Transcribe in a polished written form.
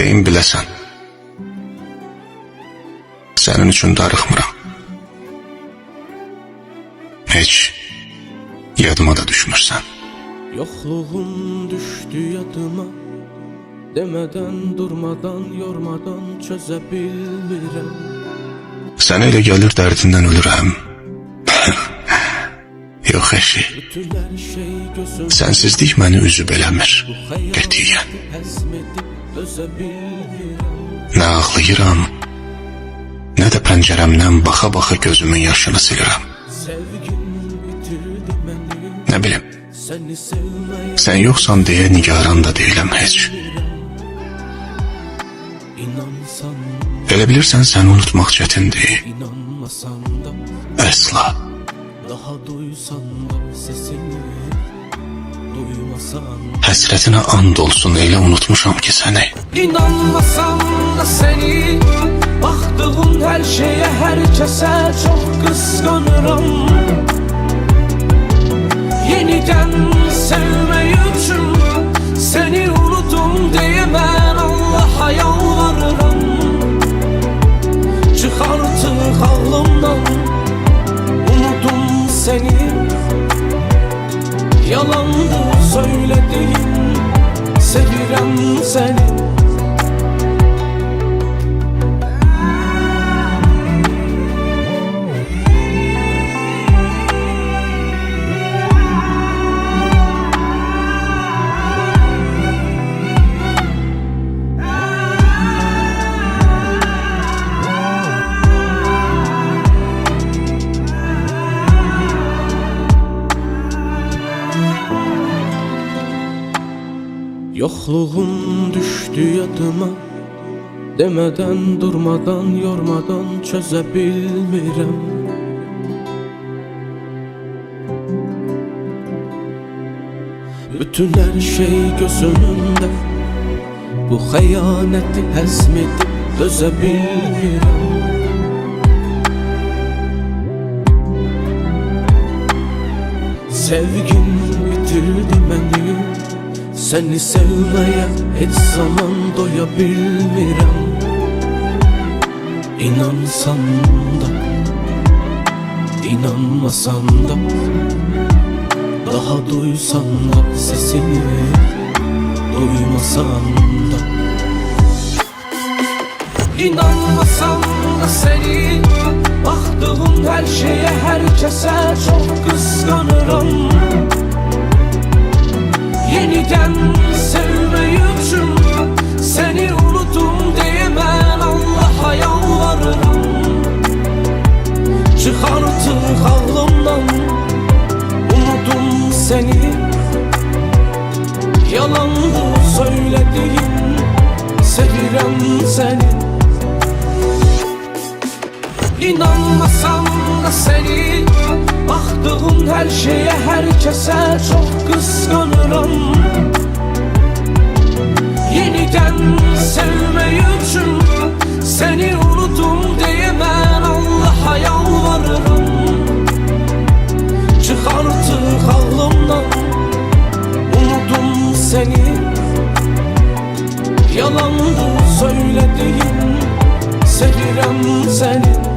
istədiyim biləsən. Sənin üçün darıxmıram. Heç yadıma da düşmürsən. Yokluğun düştü yadıma, demeden durmadan yormadan çözebilmirəm. Sənə elə gəlir dərdindən ölürəm. Yox eşi, sənsizlik məni üzüb eləmir qətiyyən. Nə ağlayıram, nə də pəncərəmdən baxa-baxa gözümün yaşını silirəm. Nə bilim, sən yoxsan deyə nigaran da deyiləm heç. Elə bilirsən səni unutmaq çətindir. Əsla. Həsrətinə and olsun, elə unutmuşam ki səni. İnanmasam da seni, baktığım her şeye, herkese çok kıskanırım. Yeniden sevmeyi için seni unutum diyemem, Allah'a yalvarırım. Çık artık aklımdan, unuttum seni. Yalandı söylediğin, sevirem seni. Yokluğun düştü yadıma, demeden durmadan yormadan çözebilmirəm. Bütün her şey göz önünde, bu xəyanəti həzm edib dözəbilmirəm. Sevgin bitirdi məni, seni sevmeye hiç zaman doya bilmirəm. İnansan da, inanmasan da, daha duysan da sesini, duymasan da. İnanmasam da seni, baktığım her şeye, herkese çok kıskanırım. Yeniden sevmeyi için seni unutum diyemem, Allah'a yalvarırım. Çık artık aklımdan, unutum seni. Yalandı söylediğin, sevirem seni. İnanmasam da seni, baktığım her şeye, herkese çok kıskanırım. Yeniden sevmeyi için seni unutum diyemem, Allah'a yalvarırım. Çık artık aklımdan, unutum seni. Yalandı söylediğin, sevirem seni.